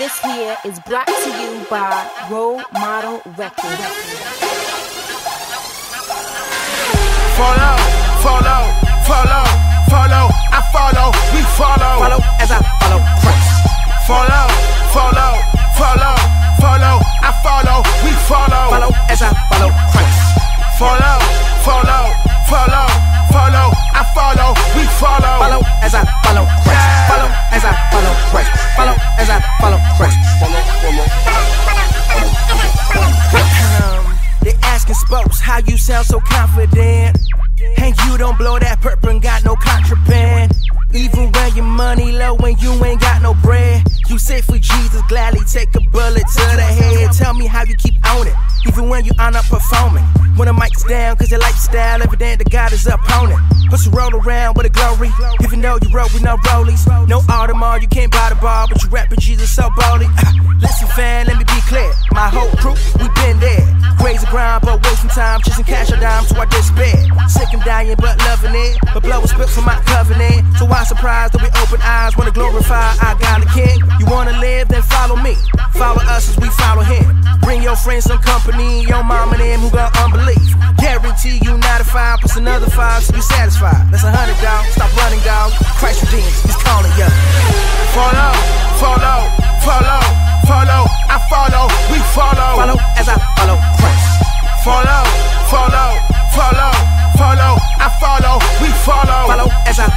This here is brought to you by Role Model Records. Follow, follow, follow, follow, I follow, we follow. Follow as I follow Christ. Follow, follow, follow, follow, I follow, we follow. Follow as I follow Christ. Follow, follow, follow, follow, I follow, we follow. Follow as I follow Christ. Follow as I follow Christ. Follow as I follow Christ. They asking spokes how you sound so confident, and you don't blow that purple and got no contraband. Even when your money low and you ain't got no bread, you say for Jesus gladly take a bullet to the head. Tell me how you keep on it, even when you are not performing. When the mic's down, cause your lifestyle evident that God is opponent. Plus you roll around with a glory, even though you roll with no rollies. No Audemars, you can't buy the bar, but you rapping Jesus so boldly. Listen fam, let me be clear, my whole crew, we been there. Crazy grind, but wasting time, chasing cash or dimes, so I despair. Sick and dying, but loving it. But blood was spilled for my covenant, so why surprised that we open eyes wanna glorify our God the King? You wanna live, then follow me. Follow us as we follow him. Bring your friends some company, your mom and them who got unbelief. Guarantee you 9 to 5 plus another 5 so you satisfied. That's 100, dog. Stop running, dog. Christ redeems, he's calling you. Follow, follow, follow, follow, I follow, we follow. Follow as I follow Christ. Follow, follow, follow, follow, I follow, we follow. Follow as I